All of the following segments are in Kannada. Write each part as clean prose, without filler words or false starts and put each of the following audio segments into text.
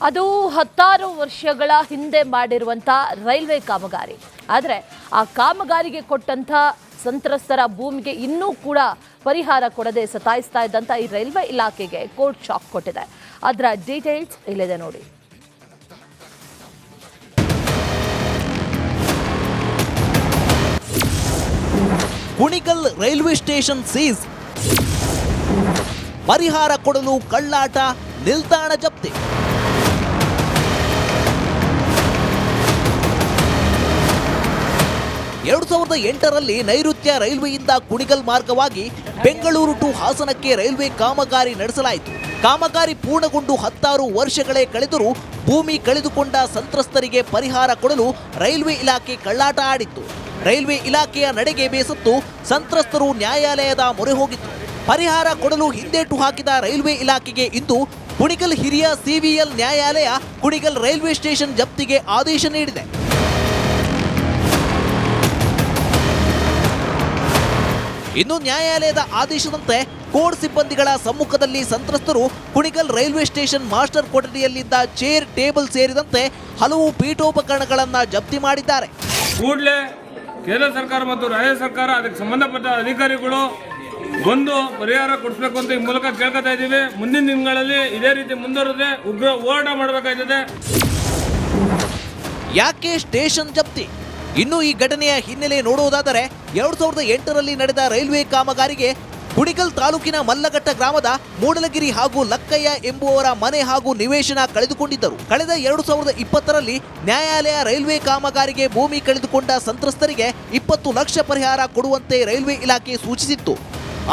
ಅದು ಹತ್ತಾರು ವರ್ಷಗಳ ಹಿಂದೆ ಮಾಡಿರುವಂಥ ರೈಲ್ವೆ ಕಾಮಗಾರಿ. ಆದರೆ ಆ ಕಾಮಗಾರಿಗೆ ಕೊಟ್ಟಂಥ ಸಂತ್ರಸ್ತರ ಭೂಮಿಗೆ ಇನ್ನೂ ಕೂಡ ಪರಿಹಾರ ಕೊಡದೆ ಸತಾಯಿಸ್ತಾ ಇದ್ದಂಥ ಈ ರೈಲ್ವೆ ಇಲಾಖೆಗೆ ಕೋರ್ಟ್ ಶಾಕ್ ಕೊಟ್ಟಿದೆ. ಅದರ ಡೀಟೇಲ್ಸ್ ಇಲ್ಲಿದೆ ನೋಡಿ. ಕುಣಿಗಲ್ ರೈಲ್ವೆ ಸ್ಟೇಷನ್ ಸೀಸ್, ಪರಿಹಾರ ಕೊಡಲು ಕಳ್ಳಾಟ, ನಿಲ್ದಾಣ ಜಪ್ತಿ. ಎರಡು 2008ರಲ್ಲಿ ನೈಋತ್ಯ ರೈಲ್ವೆಯಿಂದ ಕುಣಿಗಲ್ ಮಾರ್ಗವಾಗಿ ಬೆಂಗಳೂರು ಟು ಹಾಸನಕ್ಕೆ ರೈಲ್ವೆ ಕಾಮಗಾರಿ ನಡೆಸಲಾಯಿತು. ಕಾಮಗಾರಿ ಪೂರ್ಣಗೊಂಡು 10 ವರ್ಷಗಳೇ ಕಳೆದರೂ ಭೂಮಿ ಕಳೆದುಕೊಂಡ ಸಂತ್ರಸ್ತರಿಗೆ ಪರಿಹಾರ ಕೊಡಲು ರೈಲ್ವೆ ಇಲಾಖೆ ಕಳ್ಳಾಟ ಆಡಿತ್ತು. ರೈಲ್ವೆ ಇಲಾಖೆಯ ನಡೆಗೆ ಬೇಸತ್ತು ಸಂತ್ರಸ್ತರು ನ್ಯಾಯಾಲಯದ ಮೊರೆ ಹೋಗಿತ್ತು. ಪರಿಹಾರ ಕೊಡಲು ಹಿಂದೇಟು ಹಾಕಿದ ರೈಲ್ವೆ ಇಲಾಖೆಗೆ ಇಂದು ಕುಣಿಗಲ್ ಹಿರಿಯ ಸಿವಿಎಲ್ ನ್ಯಾಯಾಲಯ ಕುಣಿಗಲ್ ರೈಲ್ವೆ ಸ್ಟೇಷನ್ ಜಪ್ತಿಗೆ ಆದೇಶ ನೀಡಿದೆ. ಇನ್ನು ನ್ಯಾಯಾಲಯದ ಆದೇಶದಂತೆ ಕೋರ್ಟ್ ಸಿಬ್ಬಂದಿಗಳ ಸಮ್ಮುಖದಲ್ಲಿ ಸಂತ್ರಸ್ತರು ಕುಣಿಗಲ್ ರೈಲ್ವೆ ಸ್ಟೇಷನ್ ಮಾಸ್ಟರ್ ಕೊಠಡಿಯಲ್ಲಿದ್ದ ಚೇರ್, ಟೇಬಲ್ ಸೇರಿದಂತೆ ಹಲವು ಪೀಠೋಪಕರಣಗಳನ್ನು ಜಪ್ತಿ ಮಾಡಿದ್ದಾರೆ. ಕೂಡಲೇ ಕೇಂದ್ರ ಸರ್ಕಾರ ಮತ್ತು ರಾಜ್ಯ ಸರ್ಕಾರ ಅದಕ್ಕೆ ಸಂಬಂಧಪಟ್ಟ ಅಧಿಕಾರಿಗಳು ಬಂದು ಪರಿಹಾರ ಕೊಡಿಸಬೇಕು ಅಂತ ಈ ಮೂಲಕ ಕೇಳ್ಕೊತಾ ಇದ್ದೀವಿ. ಮುಂದಿನ ದಿನಗಳಲ್ಲಿ ಇದೇ ರೀತಿ ಮುಂದುವರೆದ್ರೆ ಉಗ್ರ ಹೋರಾಟ ಮಾಡಬೇಕಾಗಿದೆ. ಯಾಕೆ ಸ್ಟೇಷನ್ ಜಪ್ತಿ? ಇನ್ನು ಈ ಘಟನೆಯ ಹಿನ್ನೆಲೆ ನೋಡುವುದಾದರೆ 2008ರಲ್ಲಿ ನಡೆದ ರೈಲ್ವೆ ಕಾಮಗಾರಿಗೆ ಕುಣಿಗಲ್ ತಾಲೂಕಿನ ಮಲ್ಲಘಟ್ಟ ಗ್ರಾಮದ ಮೂಡಲಗಿರಿ ಹಾಗೂ ಲಕ್ಕಯ್ಯ ಎಂಬುವವರ ಮನೆ ಹಾಗೂ ನಿವೇಶನ ಕಳೆದುಕೊಂಡಿದ್ದರು. ಕಳೆದ 2020ರಲ್ಲಿ ನ್ಯಾಯಾಲಯ ರೈಲ್ವೆ ಕಾಮಗಾರಿಗೆ ಭೂಮಿ ಕಳೆದುಕೊಂಡ ಸಂತ್ರಸ್ತರಿಗೆ 20 ಲಕ್ಷ ಪರಿಹಾರ ಕೊಡುವಂತೆ ರೈಲ್ವೆ ಇಲಾಖೆ ಸೂಚಿಸಿತ್ತು.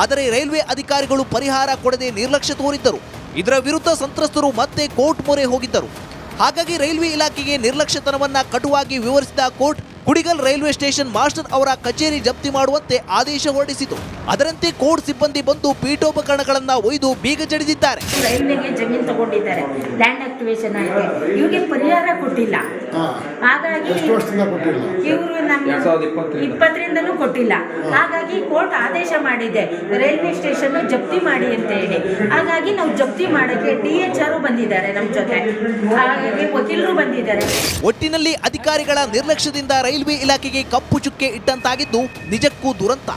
ಆದರೆ ರೈಲ್ವೆ ಅಧಿಕಾರಿಗಳು ಪರಿಹಾರ ಕೊಡದೆ ನಿರ್ಲಕ್ಷ್ಯ ತೋರಿದ್ದರು. ಇದರ ವಿರುದ್ಧ ಸಂತ್ರಸ್ತರು ಮತ್ತೆ ಕೋರ್ಟ್ ಮೊರೆ ಹೋಗಿದ್ದರು. ಹಾಗಾಗಿ ರೈಲ್ವೆ ಇಲಾಖೆಗೆ ನಿರ್ಲಕ್ಷ್ಯತನವನ್ನ ಕಟುವಾಗಿ ವಿವರಿಸಿದ court Kunigal railway station master ಅವರ ಕಚೇರಿ ಜಪ್ತಿ ಮಾಡುವಂತೆ ಆದೇಶ ಹೊರಡಿಸಿತು. ಅದರಂತೆ ಕೋರ್ಟ್ ಸಿಬ್ಬಂದಿ ಬಂದು ಪೀಠೋಪಕರಣಗಳನ್ನು ಒಯ್ದು ಬೀಗ ಜಡಿದಿದ್ದಾರೆ. ರೈಲ್ವೆಗೆ ಜಮೀನು ತಗೊಂಡಿದ್ದಾರೆ, ಲ್ಯಾಂಡ್ ಆಕ್ಟಿವೇಶನ್ ಆಗಿದೆ, ಇವ್ರಿಗೆ ಪರಿಹಾರ ಕೊಟ್ಟಿಲ್ಲ. ಹಾಗಾಗಿ ಇವರು ನಮ್ಗೆ 20ರಿಂದನೂ ಕೊಟ್ಟಿಲ್ಲ. ಹಾಗಾಗಿ ಕೋರ್ಟ್ ಆದೇಶ ಮಾಡಿದೆ ರೈಲ್ವೆ ಸ್ಟೇಷನ್ ಜಪ್ತಿ ಮಾಡಿ ಅಂತ ಹೇಳಿ. ಹಾಗಾಗಿ ನಾವು ಜಪ್ತಿ ಮಾಡಕ್ಕೆ DHR ಬಂದಿದ್ದಾರೆ ನಮ್ಮ ಜೊತೆ, ಹಾಗಾಗಿ ವಕೀಲರು ಬಂದಿದ್ದಾರೆ. ಒಟ್ಟಿನಲ್ಲಿ ಅಧಿಕಾರಿಗಳ ನಿರ್ಲಕ್ಷ್ಯದಿಂದ ರೈಲ್ವೆ ಇಲಾಖೆಗೆ ಕಪ್ಪು ಚುಕ್ಕೆ ಇಟ್ಟಂತಾಗಿದ್ದು ನಿಜಕ್ಕೂ ದುರಂತ.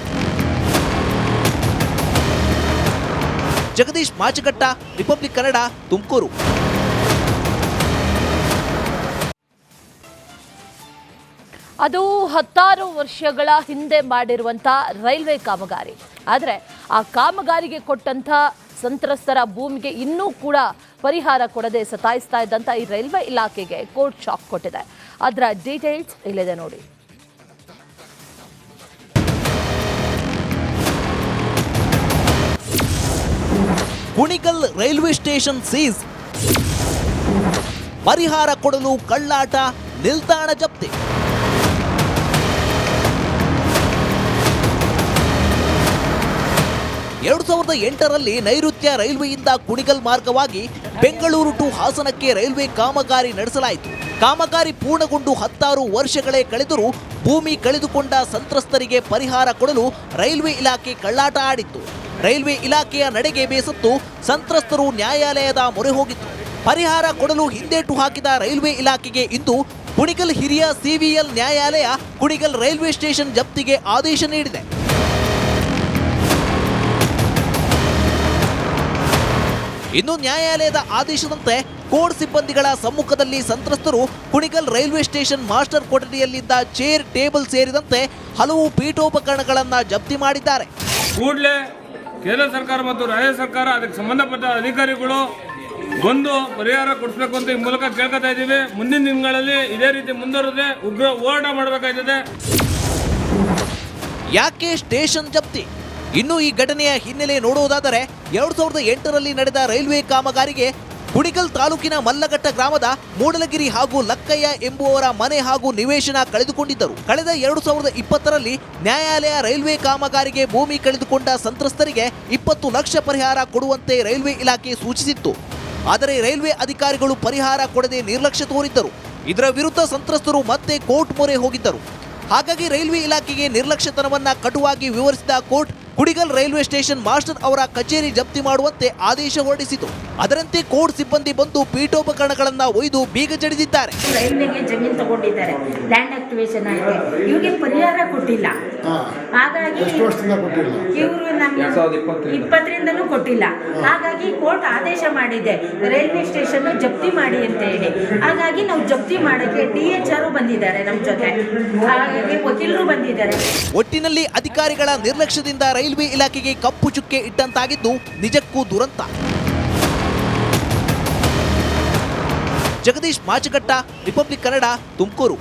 ಜಗದೀಶ್ ಮಾಚಗಟ್ಟ, ರಿಪಬ್ಲಿಕ್ ಕನ್ನಡ, ತುಮಕೂರು. ಅದು ಹತ್ತಾರು ವರ್ಷಗಳ ಹಿಂದೆ ಮಾಡಿರುವಂಥ ರೈಲ್ವೆ ಕಾಮಗಾರಿ. ಆದರೆ ಆ ಕಾಮಗಾರಿಗೆ ಕೊಟ್ಟಂಥ ಸಂತ್ರಸ್ತರ ಭೂಮಿಗೆ ಇನ್ನೂ ಕೂಡ ಪರಿಹಾರ ಕೊಡದೆ ಸತಾಯಿಸ್ತಾ ಇದ್ದಂಥ ಈ ರೈಲ್ವೆ ಇಲಾಖೆಗೆ ಕೋರ್ಟ್ ಶಾಕ್ ಕೊಟ್ಟಿದೆ. ಅದರ ಡೀಟೇಲ್ಸ್ ಇಲ್ಲಿದೆ ನೋಡಿ. ಕುಣಿಗಲ್ ರೈಲ್ವೆ ಸ್ಟೇಷನ್ ಸೀಸ್, ಪರಿಹಾರ ಕೊಡಲು ಕಳ್ಳಾಟ, ನಿಲ್ದಾಣ ಜಪ್ತಿ. ಎರಡು 2008ರಲ್ಲಿ ನೈಋತ್ಯ ರೈಲ್ವೆಯಿಂದ ಕುಣಿಗಲ್ ಮಾರ್ಗವಾಗಿ ಬೆಂಗಳೂರು ಟು ಹಾಸನಕ್ಕೆ ರೈಲ್ವೆ ಕಾಮಗಾರಿ ನಡೆಸಲಾಯಿತು. ಕಾಮಗಾರಿ ಪೂರ್ಣಗೊಂಡು 10 ವರ್ಷಗಳೇ ಕಳೆದರೂ ಭೂಮಿ ಕಳೆದುಕೊಂಡ ಸಂತ್ರಸ್ತರಿಗೆ ಪರಿಹಾರ ಕೊಡಲು ರೈಲ್ವೆ ಇಲಾಖೆ ಕಳ್ಳಾಟ ಆಡಿತ್ತು. ರೈಲ್ವೆ ಇಲಾಖೆಯ ನಡೆಗೆ ಬೇಸತ್ತು ಸಂತ್ರಸ್ತರು ನ್ಯಾಯಾಲಯದ ಮೊರೆ ಹೋಗಿತ್ತು. ಪರಿಹಾರ ಕೊಡಲು ಹಿಂದೇಟು ಹಾಕಿದ ರೈಲ್ವೆ ಇಲಾಖೆಗೆ ಇಂದು ಕುಣಿಗಲ್ ಹಿರಿಯ ಸಿವಿಎಲ್ ನ್ಯಾಯಾಲಯ ಕುಣಿಗಲ್ ರೈಲ್ವೆ ಸ್ಟೇಷನ್ ಜಪ್ತಿಗೆ ಆದೇಶ ನೀಡಿದೆ. ಇನ್ನು ನ್ಯಾಯಾಲಯದ ಆದೇಶದಂತೆ ಕೋರ್ಟ್ ಸಿಬ್ಬಂದಿಗಳ ಸಮ್ಮುಖದಲ್ಲಿ ಸಂತ್ರಸ್ತರು ಕುಣಿಗಲ್ ರೈಲ್ವೆ ಸ್ಟೇಷನ್ ಮಾಸ್ಟರ್ ಕೊಠಡಿಯಲ್ಲಿದ್ದ ಚೇರ್, ಟೇಬಲ್ ಸೇರಿದಂತೆ ಹಲವು ಪೀಠೋಪಕರಣಗಳನ್ನು ಜಪ್ತಿ ಮಾಡಿದ್ದಾರೆ. ಕೂಡಲೇ ಕೇಂದ್ರ ಸರ್ಕಾರ ಮತ್ತು ರಾಜ್ಯ ಸರ್ಕಾರ ಅದಕ್ಕೆ ಸಂಬಂಧಪಟ್ಟ ಅಧಿಕಾರಿಗಳು ಬಂದು ಪರಿಹಾರ ಕೊಡಿಸಬೇಕು ಅಂತ ಈ ಮೂಲಕ ಕೇಳ್ಕೊತಾ ಇದ್ದೀವಿ. ಮುಂದಿನ ದಿನಗಳಲ್ಲಿ ಇದೇ ರೀತಿ ಮುಂದುವರೆದ್ರೆ ಉಗ್ರ ಹೋರಾಟ ಮಾಡಬೇಕಾಗಿದೆ. ಯಾಕೆ ಸ್ಟೇಷನ್ ಜಪ್ತಿ? ಇನ್ನು ಈ ಘಟನೆಯ ಹಿನ್ನೆಲೆ ನೋಡುವುದಾದರೆ 2008ರಲ್ಲಿ ನಡೆದ ರೈಲ್ವೆ ಕಾಮಗಾರಿಗೆ ಕುಣಿಗಲ್ ತಾಲೂಕಿನ ಮಲ್ಲಘಟ್ಟ ಗ್ರಾಮದ ಮೂಡಲಗಿರಿ ಹಾಗೂ ಲಕ್ಕಯ್ಯ ಎಂಬುವವರ ಮನೆ ಹಾಗೂ ನಿವೇಶನ ಕಳೆದುಕೊಂಡಿದ್ದರು. ಕಳೆದ 2020ರಲ್ಲಿ ನ್ಯಾಯಾಲಯ ರೈಲ್ವೆ ಕಾಮಗಾರಿಗೆ ಭೂಮಿ ಕಳೆದುಕೊಂಡ ಸಂತ್ರಸ್ತರಿಗೆ 20 ಲಕ್ಷ ಪರಿಹಾರ ಕೊಡುವಂತೆ ರೈಲ್ವೆ ಇಲಾಖೆ ಸೂಚಿಸಿತ್ತು. ಆದರೆ ರೈಲ್ವೆ ಅಧಿಕಾರಿಗಳು ಪರಿಹಾರ ಕೊಡದೆ ನಿರ್ಲಕ್ಷ್ಯ ತೋರಿದ್ದರು. ಇದರ ವಿರುದ್ಧ ಸಂತ್ರಸ್ತರು ಮತ್ತೆ ಕೋರ್ಟ್ ಮೊರೆ ಹೋಗಿದ್ದರು. ಹಾಗಾಗಿ ರೈಲ್ವೆ ಇಲಾಖೆಗೆ ನಿರ್ಲಕ್ಷ್ಯತನವನ್ನ ಕಟುವಾಗಿ ವಿವರಿಸಿದ court Kunigal railway station master ಅವರ ಕಚೇರಿ ಜಪ್ತಿ ಮಾಡುವಂತೆ ಆದೇಶ ಹೊರಡಿಸಿತು. ಅದರಂತೆ ಕೋರ್ಟ್ ಸಿಬ್ಬಂದಿ ಬಂದು ಪೀಠೋಪಕರಣಗಳನ್ನ ಒಯ್ದು ಬೀಗ ಜಡಿದಿದ್ದಾರೆ. ರೈಲ್ವೆಗೆ ಜಮೀನು ತಗೊಂಡಿದ್ದಾರೆ, ಲ್ಯಾಂಡ್ ಆಕ್ಟಿವೇಶನ್ ಆಗಿದೆ, ಇವ್ರಿಗೆ ಪರಿಹಾರ ಕೊಟ್ಟಿಲ್ಲ. ಹಾಗಾಗಿ ಇವರು ನಮ್ಗೆ 20ರಿಂದನೂ ಕೊಟ್ಟಿಲ್ಲ. ಹಾಗಾಗಿ ಕೋರ್ಟ್ ಆದೇಶ ಮಾಡಿದೆ ರೈಲ್ವೆ ಸ್ಟೇಷನ್ ಜಪ್ತಿ ಮಾಡಿ ಅಂತ ಹೇಳಿ. ಹಾಗಾಗಿ ನಾವು ಜಪ್ತಿ ಮಾಡಕ್ಕೆ DHR ಬಂದಿದ್ದಾರೆ ನಮ್ಮ ಜೊತೆ, ಹಾಗಾಗಿ ವಕೀಲರು ಬಂದಿದ್ದಾರೆ. ಒಟ್ಟಿನಲ್ಲಿ ಅಧಿಕಾರಿಗಳ ನಿರ್ಲಕ್ಷ್ಯದಿಂದ ರೈಲ್ವೆ ಇಲಾಖೆಗೆ ಕಪ್ಪು ಚುಕ್ಕೆ ಇಟ್ಟಂತಾಗಿದ್ದು ನಿಜಕ್ಕೂ ದುರಂತ. ಜಗದೀಶ್ ಮಾಚಗಟ್ಟ, ರಿಪಬ್ಲಿಕ್ ಕನ್ನಡ, ತುಮಕೂರು.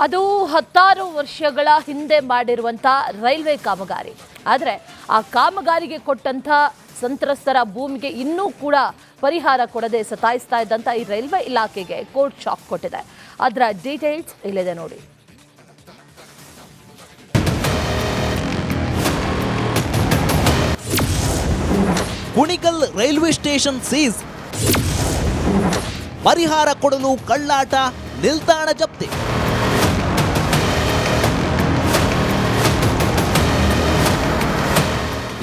ಅದು 10 ವರ್ಷಗಳ ಹಿಂದೆ ಮಾಡಿರುವಂಥ ರೈಲ್ವೆ ಕಾಮಗಾರಿ. ಆದರೆ ಆ ಕಾಮಗಾರಿಗೆ ಕೊಟ್ಟಂಥ ಸಂತ್ರಸ್ತರ ಭೂಮಿಗೆ ಇನ್ನೂ ಕೂಡ ಪರಿಹಾರ ಕೊಡದೆ ಸತಾಯಿಸ್ತಾ ಇದ್ದಂಥ ಈ ರೈಲ್ವೆ ಇಲಾಖೆಗೆ ಕೋರ್ಟ್ ಶಾಕ್ ಕೊಟ್ಟಿದೆ. ಅದರ ಡೀಟೇಲ್ಸ್ ಇಲ್ಲಿದೆ ನೋಡಿ. ಕುಣಿಗಲ್ ರೈಲ್ವೆ ಸ್ಟೇಷನ್ ಸೀಸ್, ಪರಿಹಾರ ಕೊಡಲು ಕಳ್ಳಾಟ, ನಿಲ್ದಾಣ ಜಪ್ತಿ.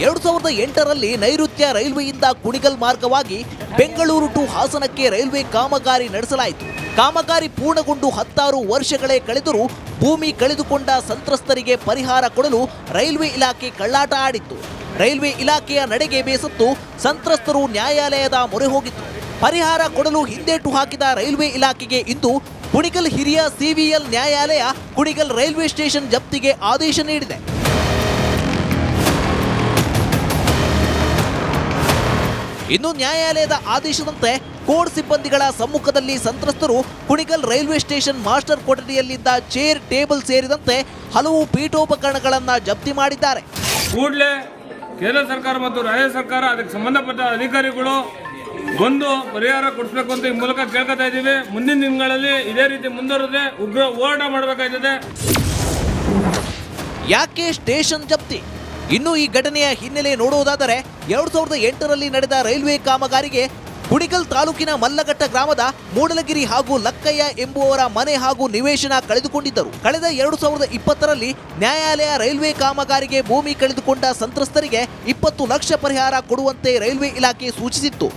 ಎರಡು 2008ರಲ್ಲಿ ನೈಋತ್ಯ ರೈಲ್ವೆಯಿಂದ ಕುಣಿಗಲ್ ಮಾರ್ಗವಾಗಿ ಬೆಂಗಳೂರು ಟು ಹಾಸನಕ್ಕೆ ರೈಲ್ವೆ ಕಾಮಗಾರಿ ನಡೆಸಲಾಯಿತು. ಕಾಮಗಾರಿ ಪೂರ್ಣಗೊಂಡು 16 ವರ್ಷಗಳೇ ಕಳೆದರೂ ಭೂಮಿ ಕಳೆದುಕೊಂಡ ಸಂತ್ರಸ್ತರಿಗೆ ಪರಿಹಾರ ಕೊಡಲು ರೈಲ್ವೆ ಇಲಾಖೆ ಕಳ್ಳಾಟ ಆಡಿತ್ತು. ರೈಲ್ವೆ ಇಲಾಖೆಯ ನಡೆಗೆ ಬೇಸತ್ತು ಸಂತ್ರಸ್ತರು ನ್ಯಾಯಾಲಯದ ಮೊರೆ ಹೋಗಿತ್ತು. ಪರಿಹಾರ ಕೊಡಲು ಹಿಂದೇಟು ಹಾಕಿದ ರೈಲ್ವೆ ಇಲಾಖೆಗೆ ಇಂದು ಕುಣಿಗಲ್ ಹಿರಿಯ CVL ನ್ಯಾಯಾಲಯ ಕುಣಿಗಲ್ ರೈಲ್ವೆ ಸ್ಟೇಷನ್ ಜಪ್ತಿಗೆ ಆದೇಶ ನೀಡಿದೆ. ಇನ್ನು ನ್ಯಾಯಾಲಯದ ಆದೇಶದಂತೆ ಕೋರ್ಟ್ ಸಿಬ್ಬಂದಿಗಳ ಸಮ್ಮುಖದಲ್ಲಿ ಸಂತ್ರಸ್ತರು ಕುಣಿಗಲ್ ರೈಲ್ವೆ ಸ್ಟೇಷನ್ ಮಾಸ್ಟರ್ ಕೊಠಡಿಯಲ್ಲಿದ್ದ ಚೇರ್, ಟೇಬಲ್ ಸೇರಿದಂತೆ ಹಲವು ಪೀಠೋಪಕರಣಗಳನ್ನು ಜಪ್ತಿ ಮಾಡಿದ್ದಾರೆ. ಕೂಡಲೇ ಕೇಂದ್ರ ಸರ್ಕಾರ ಮತ್ತು ರಾಜ್ಯ ಸರ್ಕಾರ ಅದಕ್ಕೆ ಸಂಬಂಧಪಟ್ಟ ಅಧಿಕಾರಿಗಳು ಬಂದು ಪರಿಹಾರ ಕೊಡಿಸಬೇಕು ಅಂತ ಈ ಮೂಲಕ ಕೇಳ್ಕೊತಾ ಇದ್ದೀವಿ. ಮುಂದಿನ ದಿನಗಳಲ್ಲಿ ಇದೇ ರೀತಿ ಮುಂದುವರೆದ್ರೆ ಉಗ್ರ ಹೋರಾಟ ಮಾಡಬೇಕಾಗಿದೆ. ಯಾಕೆ ಸ್ಟೇಷನ್ ಜಪ್ತಿ? ಇನ್ನು ಈ ಘಟನೆಯ ಹಿನ್ನೆಲೆ ನೋಡುವುದಾದರೆ 2008ರಲ್ಲಿ ನಡೆದ ರೈಲ್ವೆ ಕಾಮಗಾರಿಗೆ ಕುಣಿಗಲ್ ತಾಲೂಕಿನ ಮಲ್ಲಘಟ್ಟ ಗ್ರಾಮದ ಮೂಡಲಗಿರಿ ಹಾಗೂ ಲಕ್ಕಯ್ಯ ಎಂಬುವವರ ಮನೆ ಹಾಗೂ ನಿವೇಶನ ಕಳೆದುಕೊಂಡಿದ್ದರು. ಕಳೆದ 2020ರಲ್ಲಿ ನ್ಯಾಯಾಲಯ ರೈಲ್ವೆ ಕಾಮಗಾರಿಗೆ ಭೂಮಿ ಕಳೆದುಕೊಂಡ ಸಂತ್ರಸ್ತರಿಗೆ 20 ಲಕ್ಷ ಪರಿಹಾರ ಕೊಡುವಂತೆ ರೈಲ್ವೆ ಇಲಾಖೆ ಸೂಚಿಸಿತ್ತು.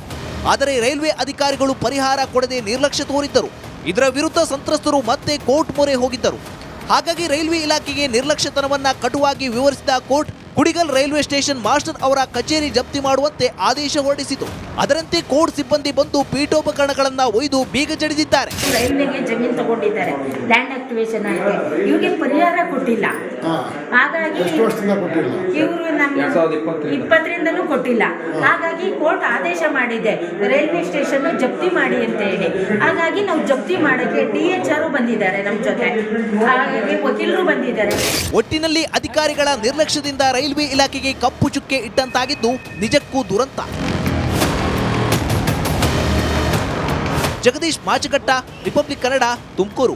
ಆದರೆ ರೈಲ್ವೆ ಅಧಿಕಾರಿಗಳು ಪರಿಹಾರ ಕೊಡದೆ ನಿರ್ಲಕ್ಷ್ಯ ತೋರಿದ್ದರು. ಇದರ ವಿರುದ್ಧ ಸಂತ್ರಸ್ತರು ಮತ್ತೆ ಕೋರ್ಟ್ ಮೊರೆ ಹೋಗಿದ್ದರು. ಹಾಗಾಗಿ ರೈಲ್ವೆ ಇಲಾಖೆಗೆ ನಿರ್ಲಕ್ಷ್ಯತನವನ್ನ ಕಟುವಾಗಿ ವಿವರಿಸಿದ court Kunigal railway station master ಅವರ ಕಚೇರಿ ಜಪ್ತಿ ಮಾಡುವಂತೆ ಆದೇಶ ಹೊರಡಿಸಿತು. ಅದರಂತೆ ಕೋರ್ಟ್ ಸಿಬ್ಬಂದಿ ಬಂದು ಪೀಠೋಪಕರಣಗಳನ್ನ ಒಯ್ದು ಬೀಗ ಜಡಿದಿದ್ದಾರೆ. ರೈಲ್ವೆಗೆ ಜಮೀನು ತಗೊಂಡಿದ್ದಾರೆ, ಲ್ಯಾಂಡ್ ಆಕ್ಟಿವೇಶನ್ ಆಗಿದೆ, ಇವ್ರಿಗೆ ಪರಿಹಾರ ಕೊಟ್ಟಿಲ್ಲ. ಹಾಗಾಗಿ ಇವರು ನಮ್ಗೆ 20ರಿಂದನೂ ಕೊಟ್ಟಿಲ್ಲ. ಹಾಗಾಗಿ ಕೋರ್ಟ್ ಆದೇಶ ಮಾಡಿದೆ ರೈಲ್ವೆ ಸ್ಟೇಷನ್ ಜಪ್ತಿ ಮಾಡಿ ಅಂತ ಹೇಳಿ. ಹಾಗಾಗಿ ನಾವು ಜಪ್ತಿ ಮಾಡಕ್ಕೆ DHR ಬಂದಿದ್ದಾರೆ ನಮ್ಮ ಜೊತೆ, ಹಾಗಾಗಿ ವಕೀಲರು ಬಂದಿದ್ದಾರೆ. ಒಟ್ಟಿನಲ್ಲಿ ಅಧಿಕಾರಿಗಳ ನಿರ್ಲಕ್ಷ್ಯದಿಂದ ರೈಲ್ವೆ ಇಲಾಖೆಗೆ ಕಪ್ಪು ಚುಕ್ಕೆ ಇಟ್ಟಂತಾಗಿದ್ದು ನಿಜಕ್ಕೂ ದುರಂತ. ಜಗದೀಶ್ ಮಾಚಗಟ್ಟ, ರಿಪಬ್ಲಿಕ್ ಕನ್ನಡ, ತುಮಕೂರು.